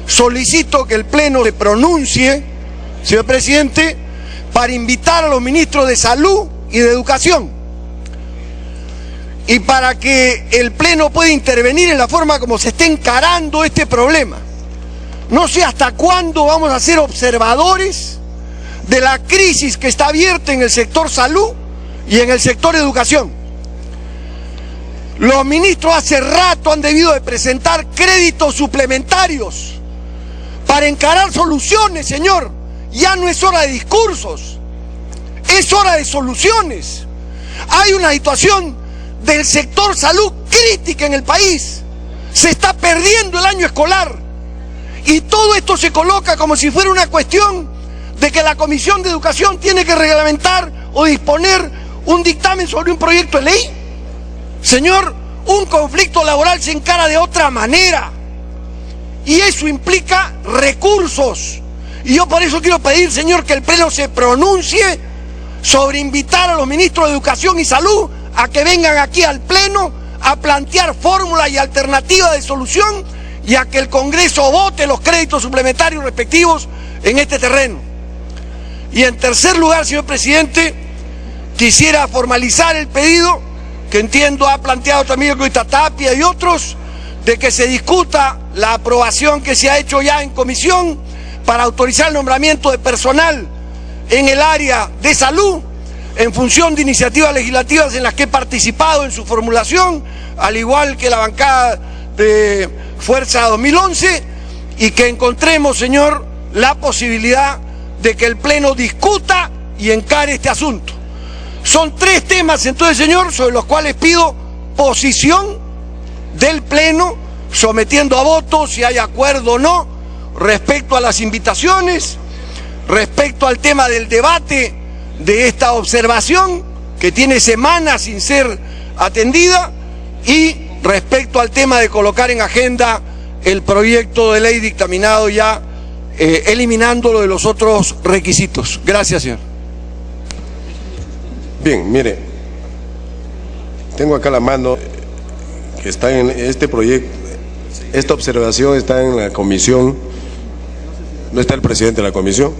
solicito que el Pleno se pronuncie, señor presidente, para invitar a los ministros de Salud y de Educación, y para que el Pleno pueda intervenir en la forma como se está encarando este problema. No sé hasta cuándo vamos a ser observadores de la crisis que está abierta en el sector salud y en el sector educación. Los ministros hace rato han debido de presentar créditos suplementarios para encarar soluciones, señor. Ya no es hora de discursos, es hora de soluciones. Hay una situación del sector salud crítica en el país. Se está perdiendo el año escolar y todo esto se coloca como si fuera una cuestión de que la Comisión de Educación tiene que reglamentar o disponer un dictamen sobre un proyecto de ley. Señor, un conflicto laboral se encara de otra manera y eso implica recursos. Y yo por eso quiero pedir, señor, que el Pleno se pronuncie sobre invitar a los ministros de Educación y Salud a que vengan aquí al Pleno a plantear fórmulas y alternativas de solución y a que el Congreso vote los créditos suplementarios respectivos en este terreno. Y en tercer lugar, señor presidente, quisiera formalizar el pedido que entiendo ha planteado también el comisionado Tapia y otros, de que se discuta la aprobación que se ha hecho ya en comisión para autorizar el nombramiento de personal en el área de salud en función de iniciativas legislativas en las que he participado en su formulación, al igual que la bancada de Fuerza 2011, y que encontremos, señor, la posibilidad de que el Pleno discuta y encare este asunto. Son tres temas, entonces, señor, sobre los cuales pido posición del Pleno, sometiendo a voto si hay acuerdo o no, respecto a las invitaciones, respecto al tema del debate de esta observación, que tiene semanas sin ser atendida, y respecto al tema de colocar en agenda el proyecto de ley dictaminado ya, eliminándolo de los otros requisitos. Gracias, señor. Bien, mire, tengo acá la mano que está en este proyecto, esta observación está en la comisión, no está el presidente de la comisión.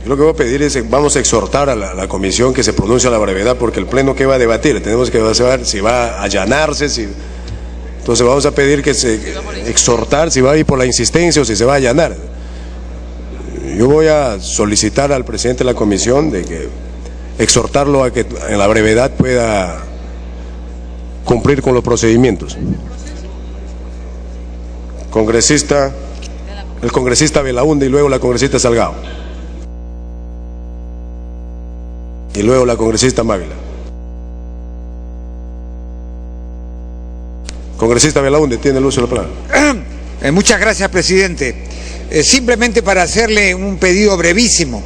Yo lo que voy a pedir es, vamos a exhortar a la comisión que se pronuncie a la brevedad, porque el Pleno, ¿qué va a debatir? Tenemos que saber si va a allanarse, entonces vamos a pedir que exhortar si va a ir por la insistencia o si se va a allanar. Yo voy a solicitar al presidente de la comisión de que exhortarlo a que en la brevedad pueda cumplir con los procedimientos. El congresista Belaúnde y luego la congresista Salgado. Y luego la congresista Mávila. Congresista Belaúnde, tiene el uso de la palabra. Muchas gracias, presidente. Simplemente para hacerle un pedido brevísimo.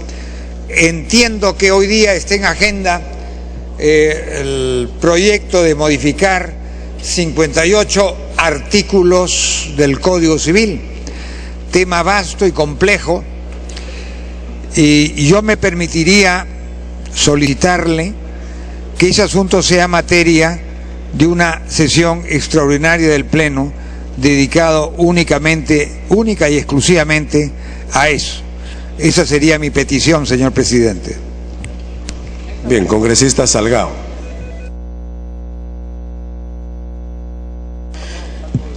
Entiendo que hoy día está en agenda el proyecto de modificar 58 artículos del Código Civil, tema vasto y complejo, y yo me permitiría solicitarle que ese asunto sea materia de una sesión extraordinaria del Pleno dedicado única y exclusivamente a eso. Esa sería mi petición, señor presidente. Bien, congresista Salgado.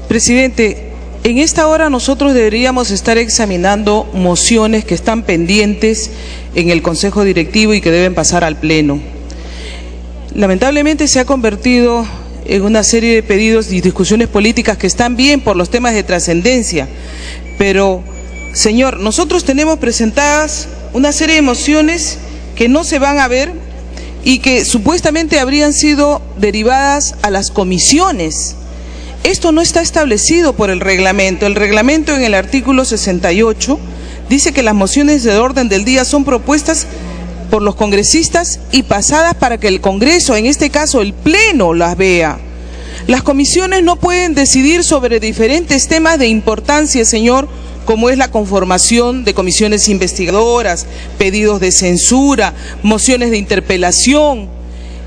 Presidente, en esta hora nosotros deberíamos estar examinando mociones que están pendientes en el Consejo Directivo y que deben pasar al Pleno. Lamentablemente se ha convertido en una serie de pedidos y discusiones políticas que están bien por los temas de trascendencia, pero señor, nosotros tenemos presentadas una serie de mociones que no se van a ver y que supuestamente habrían sido derivadas a las comisiones. Esto no está establecido por el reglamento. El reglamento en el artículo 68 dice que las mociones de orden del día son propuestas por los congresistas y pasadas para que el Congreso, en este caso el Pleno, las vea. Las comisiones no pueden decidir sobre diferentes temas de importancia, señor, como es la conformación de comisiones investigadoras, pedidos de censura, mociones de interpelación.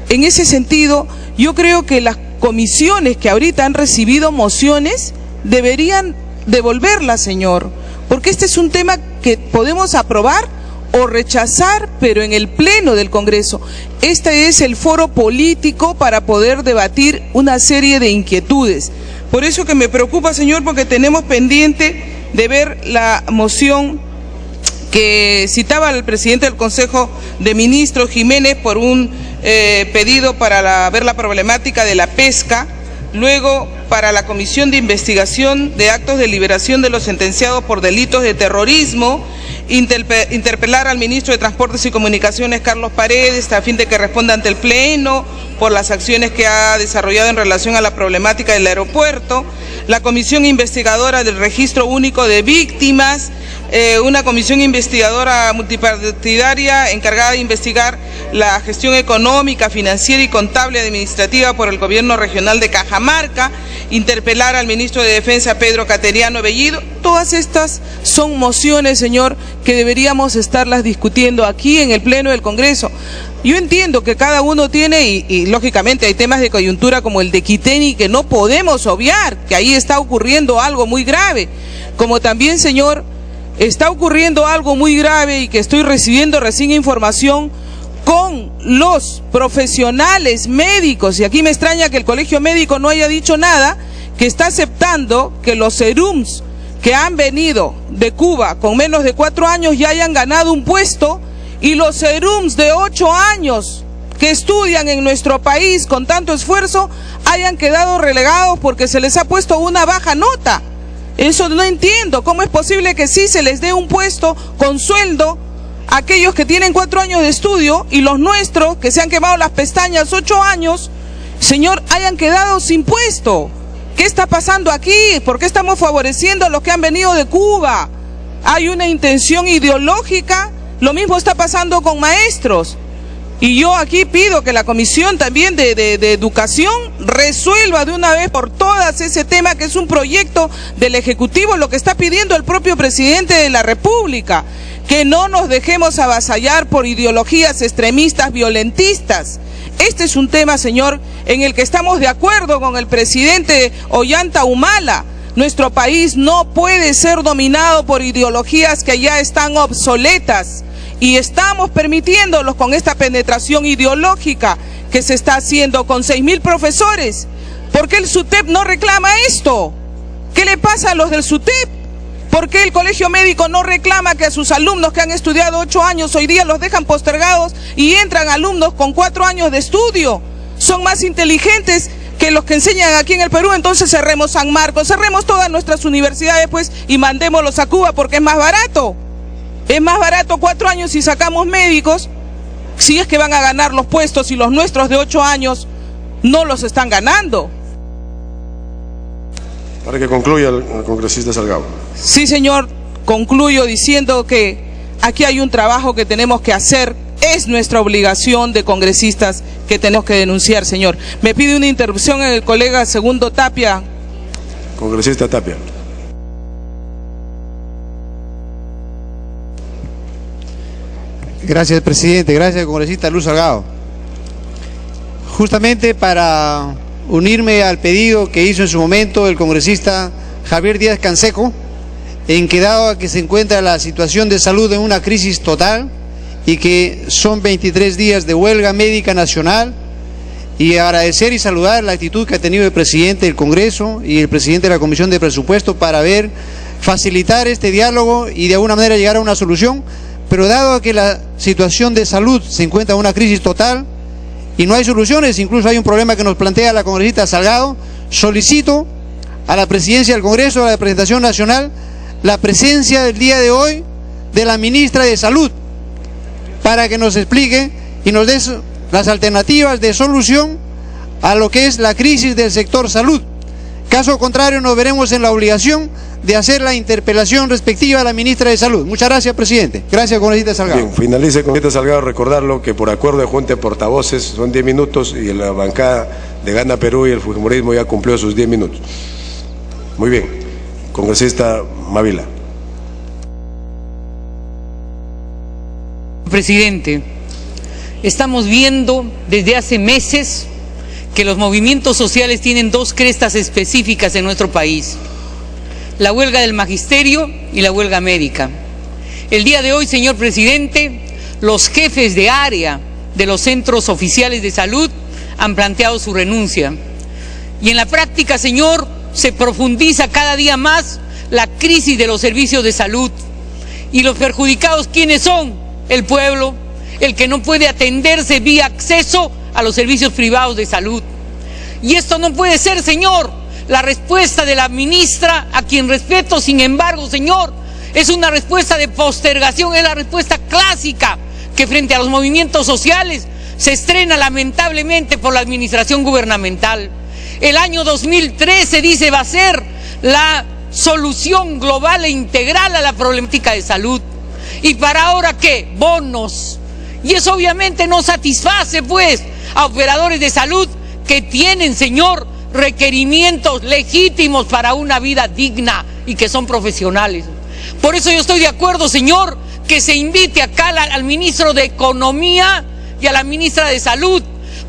En ese sentido, yo creo que las comisiones que ahorita han recibido mociones deberían devolverlas, señor, porque este es un tema que podemos aprobar o rechazar, pero en el Pleno del Congreso. Este es el foro político para poder debatir una serie de inquietudes. Por eso que me preocupa, señor, porque tenemos pendiente de ver la moción que citaba el presidente del Consejo de Ministros, Jiménez, por un pedido para ver la problemática de la pesca, luego para la Comisión de Investigación de Actos de Liberación de los sentenciados por delitos de terrorismo, interpelar al ministro de Transportes y Comunicaciones, Carlos Paredes, a fin de que responda ante el Pleno por las acciones que ha desarrollado en relación a la problemática del aeropuerto, la Comisión Investigadora del Registro Único de Víctimas, una comisión investigadora multipartidaria encargada de investigar la gestión económica, financiera y contable administrativa por el Gobierno Regional de Cajamarca, interpelar al ministro de Defensa, Pedro Cateriano Bellido. Todas estas son mociones, señor, que deberíamos estarlas discutiendo aquí en el Pleno del Congreso. Yo entiendo que cada uno tiene, y lógicamente hay temas de coyuntura como el de Quiteni que no podemos obviar, que ahí está ocurriendo algo muy grave, como también, señor, está ocurriendo algo muy grave y que estoy recibiendo recién información con los profesionales médicos, y aquí me extraña que el Colegio Médico no haya dicho nada, que está aceptando que los serums que han venido de Cuba con menos de 4 años ya hayan ganado un puesto, y los serums de 8 años que estudian en nuestro país con tanto esfuerzo hayan quedado relegados porque se les ha puesto una baja nota. Eso no entiendo, ¿cómo es posible que sí se les dé un puesto con sueldo a aquellos que tienen 4 años de estudio y los nuestros, que se han quemado las pestañas 8 años, señor, hayan quedado sin puesto? ¿Qué está pasando aquí? ¿Por qué estamos favoreciendo a los que han venido de Cuba? Hay una intención ideológica. Lo mismo está pasando con maestros. Y yo aquí pido que la Comisión también de Educación resuelva de una vez por todas ese tema, que es un proyecto del Ejecutivo, lo que está pidiendo el propio presidente de la República, que no nos dejemos avasallar por ideologías extremistas, violentistas. Este es un tema, señor, en el que estamos de acuerdo con el presidente Ollanta Humala. Nuestro país no puede ser dominado por ideologías que ya están obsoletas, y estamos permitiéndolos con esta penetración ideológica que se está haciendo con 6.000 profesores. ¿Por qué el SUTEP no reclama esto? ¿Qué le pasa a los del SUTEP? ¿Por qué el Colegio Médico no reclama que a sus alumnos que han estudiado 8 años hoy día los dejan postergados y entran alumnos con 4 años de estudio? Son más inteligentes que los que enseñan aquí en el Perú. Entonces cerremos San Marcos, cerremos todas nuestras universidades pues y mandémoslos a Cuba, porque es más barato. Es más barato 4 años y sacamos médicos, si es que van a ganar los puestos, y los nuestros de 8 años no los están ganando. Para que concluya el congresista Salgado. Sí, señor, concluyo diciendo que aquí hay un trabajo que tenemos que hacer. Es nuestra obligación de congresistas que tenemos que denunciar, señor. Me pide una interrupción el colega Segundo Tapia. Congresista Tapia. Gracias, presidente. Gracias, congresista Luz Salgado. Justamente para unirme al pedido que hizo en su momento el congresista Javier Díaz Canseco, en que dado a que se encuentra la situación de salud en una crisis total y que son 23 días de huelga médica nacional, y agradecer y saludar la actitud que ha tenido el presidente del Congreso y el presidente de la Comisión de Presupuesto para facilitar este diálogo y de alguna manera llegar a una solución. Pero dado que la situación de salud se encuentra en una crisis total y no hay soluciones, incluso hay un problema que nos plantea la congresista Salgado, solicito a la presidencia del Congreso, a la representación nacional, la presencia del día de hoy de la ministra de Salud para que nos explique y nos dé las alternativas de solución a lo que es la crisis del sector salud. Caso contrario, nos veremos en la obligación de hacer la interpelación respectiva a la ministra de Salud. Muchas gracias, presidente. Gracias, congresista Salgado. Bien, finalice, congresista Salgado. Recordarlo que por acuerdo de Junta de Portavoces son 10 minutos y la bancada de Gana Perú y el Fujimorismo ya cumplió sus 10 minutos. Muy bien. Congresista Mávila. Presidente, estamos viendo desde hace meses que los movimientos sociales tienen dos crestas específicas en nuestro país: la huelga del magisterio y la huelga médica. El día de hoy, señor presidente, los jefes de área de los centros oficiales de salud han planteado su renuncia. Y en la práctica, señor, se profundiza cada día más la crisis de los servicios de salud. ¿Y los perjudicados quiénes son? El pueblo, el que no puede atenderse vía acceso a los servicios privados de salud. Y esto no puede ser, señor. La respuesta de la ministra, a quien respeto, sin embargo, señor, es una respuesta de postergación, es la respuesta clásica que frente a los movimientos sociales se estrena lamentablemente por la administración gubernamental. El año 2013 dice va a ser la solución global e integral a la problemática de salud. ¿Y para ahora qué? Bonos. Y eso obviamente no satisface pues a operadores de salud que tienen, señor, requerimientos legítimos para una vida digna y que son profesionales. Por eso yo estoy de acuerdo, señor, que se invite acá al ministro de Economía y a la ministra de Salud.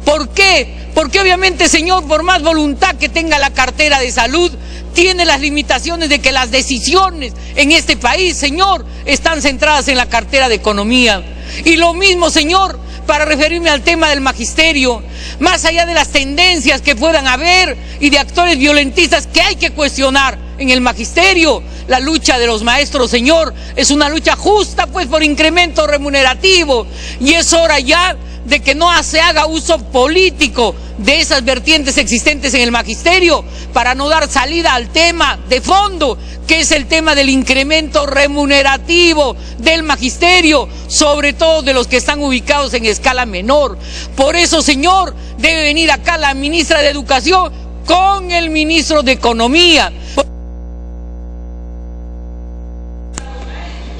¿Por qué? Porque obviamente, señor, por más voluntad que tenga la cartera de salud, tiene las limitaciones de que las decisiones en este país, señor, están centradas en la cartera de Economía. Y lo mismo, señor, para referirme al tema del magisterio, más allá de las tendencias que puedan haber y de actores violentistas que hay que cuestionar en el magisterio, la lucha de los maestros, señor, es una lucha justa pues por incremento remunerativo, y es hora ya de que no se haga uso político de esas vertientes existentes en el magisterio para no dar salida al tema de fondo, que es el tema del incremento remunerativo del magisterio, sobre todo de los que están ubicados en escala menor. Por eso, señor, debe venir acá la ministra de Educación con el ministro de Economía.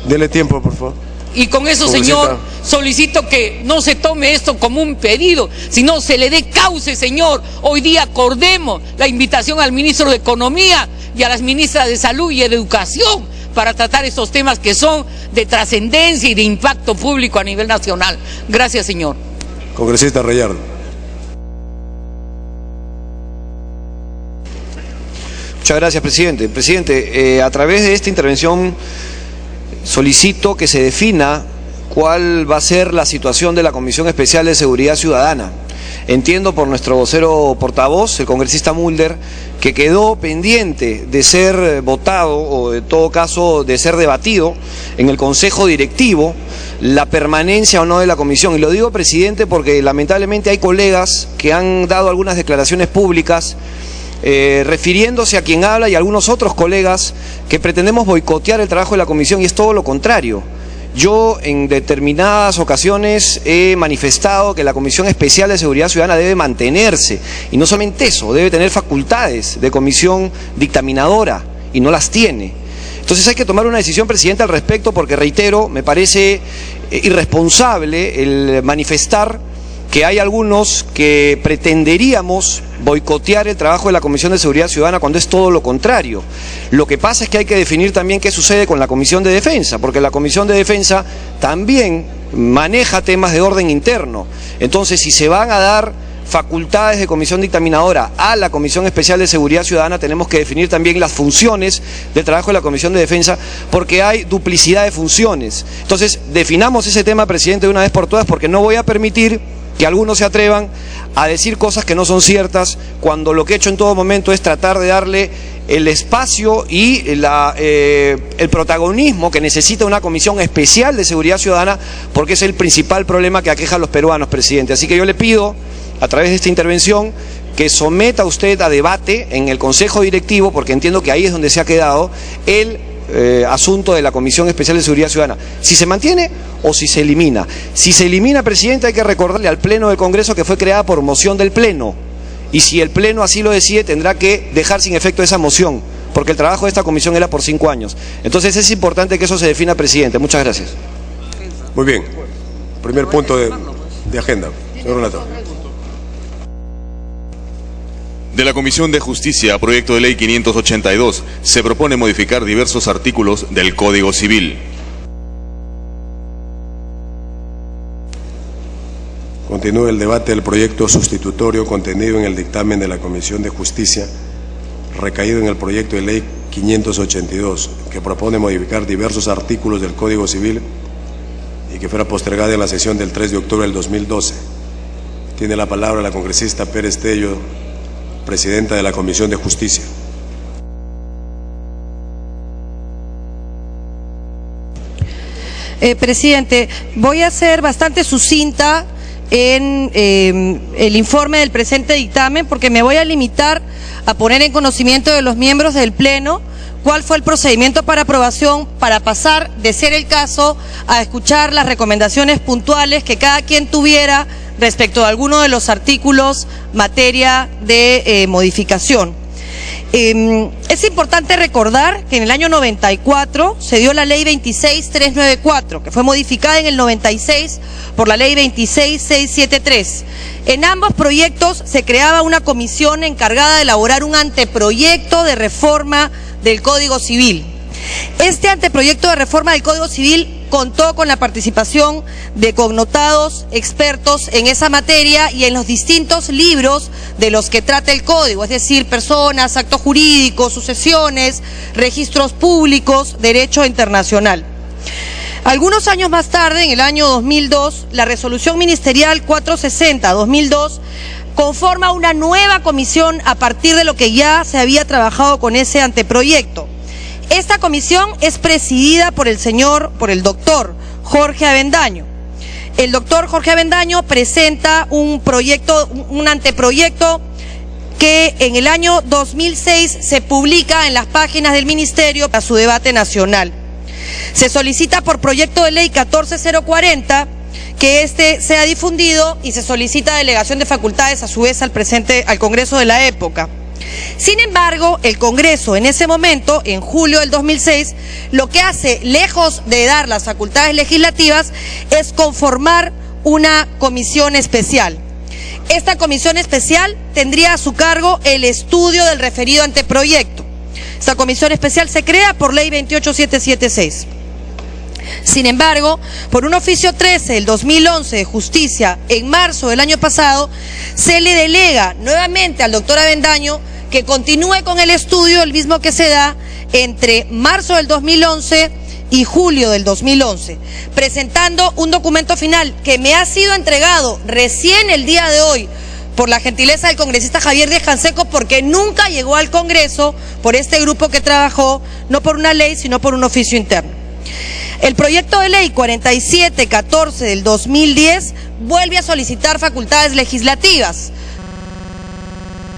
Dele tiempo, por favor. Y con eso, señor, solicito que no se tome esto como un pedido, sino se le dé cauce, señor. Hoy día acordemos la invitación al ministro de Economía y a las ministras de Salud y de Educación para tratar estos temas que son de trascendencia y de impacto público a nivel nacional. Gracias, señor. Congresista Reyardo. Muchas gracias, presidente. Presidente, a través de esta intervención solicito que se defina cuál va a ser la situación de la Comisión Especial de Seguridad Ciudadana. Entiendo por nuestro vocero portavoz, el congresista Mulder, que quedó pendiente de ser votado o en todo caso de ser debatido en el Consejo Directivo la permanencia o no de la comisión. Y lo digo, presidente, porque lamentablemente hay colegas que han dado algunas declaraciones públicas refiriéndose a quien habla y a algunos otros colegas que pretendemos boicotear el trabajo de la comisión, y es todo lo contrario. Yo en determinadas ocasiones he manifestado que la Comisión Especial de Seguridad Ciudadana debe mantenerse, y no solamente eso, debe tener facultades de comisión dictaminadora, y no las tiene. Entonces hay que tomar una decisión, presidente, al respecto, porque reitero, me parece irresponsable el manifestar que hay algunos que pretenderíamos boicotear el trabajo de la Comisión de Seguridad Ciudadana cuando es todo lo contrario. Lo que pasa es que hay que definir también qué sucede con la Comisión de Defensa, porque la Comisión de Defensa también maneja temas de orden interno. Entonces, si se van a dar facultades de comisión dictaminadora a la Comisión Especial de Seguridad Ciudadana, tenemos que definir también las funciones del trabajo de la Comisión de Defensa, porque hay duplicidad de funciones. Entonces, definamos ese tema, presidente, de una vez por todas, porque no voy a permitir que algunos se atrevan a decir cosas que no son ciertas, cuando lo que he hecho en todo momento es tratar de darle el espacio y el protagonismo que necesita una Comisión Especial de Seguridad Ciudadana, porque es el principal problema que aqueja a los peruanos, presidente. Así que yo le pido, a través de esta intervención, que someta usted a debate en el Consejo Directivo, porque entiendo que ahí es donde se ha quedado, el asunto de la Comisión Especial de Seguridad Ciudadana. Si se mantiene o si se elimina. Si se elimina, presidente, hay que recordarle al Pleno del Congreso que fue creada por moción del Pleno. Y si el Pleno así lo decide, tendrá que dejar sin efecto esa moción, porque el trabajo de esta comisión era por 5 años. Entonces es importante que eso se defina, presidente. Muchas gracias. Muy bien. Primer punto de agenda. Señor relator. De la Comisión de Justicia, proyecto de ley 582, se propone modificar diversos artículos del Código Civil. Continúa el debate del proyecto sustitutorio contenido en el dictamen de la Comisión de Justicia, recaído en el proyecto de ley 582, que propone modificar diversos artículos del Código Civil y que fuera postergada en la sesión del 3 de octubre del 2012. Tiene la palabra la congresista Pérez Tello, presidenta de la Comisión de Justicia. Presidente, voy a ser bastante sucinta en el informe del presente dictamen, porque me voy a limitar a poner en conocimiento de los miembros del Pleno cuál fue el procedimiento para aprobación, para pasar, de ser el caso, a escuchar las recomendaciones puntuales que cada quien tuviera respecto a alguno de los artículos materia de modificación. Es importante recordar que en el año 94 se dio la ley 26394, que fue modificada en el 96 por la ley 26673. En ambos proyectos se creaba una comisión encargada de elaborar un anteproyecto de reforma del Código Civil. Este anteproyecto de reforma del Código Civil contó con la participación de connotados expertos en esa materia y en los distintos libros de los que trata el Código, es decir, personas, actos jurídicos, sucesiones, registros públicos, derecho internacional. Algunos años más tarde, en el año 2002, la resolución ministerial 460-2002 conforma una nueva comisión a partir de lo que ya se había trabajado con ese anteproyecto. Esta comisión es presidida por el doctor Jorge Avendaño. El doctor Jorge Avendaño presenta un anteproyecto que en el año 2006 se publica en las páginas del Ministerio para su debate nacional. Se solicita por proyecto de ley 14040 que este sea difundido y se solicita delegación de facultades a su vez al Congreso de la época. Sin embargo, el Congreso en ese momento, en julio del 2006, lo que hace, lejos de dar las facultades legislativas, es conformar una comisión especial. Esta comisión especial tendría a su cargo el estudio del referido anteproyecto. Esta comisión especial se crea por ley 28776. Sin embargo, por un oficio 13 del 2011 de Justicia, en marzo del año pasado, se le delega nuevamente al doctor Avendaño que continúe con el estudio, el mismo que se da entre marzo del 2011 y julio del 2011, presentando un documento final que me ha sido entregado recién el día de hoy por la gentileza del congresista Javier Díaz Canseco, porque nunca llegó al Congreso por este grupo que trabajó, no por una ley, sino por un oficio interno. El proyecto de ley 4714 del 2010 vuelve a solicitar facultades legislativas,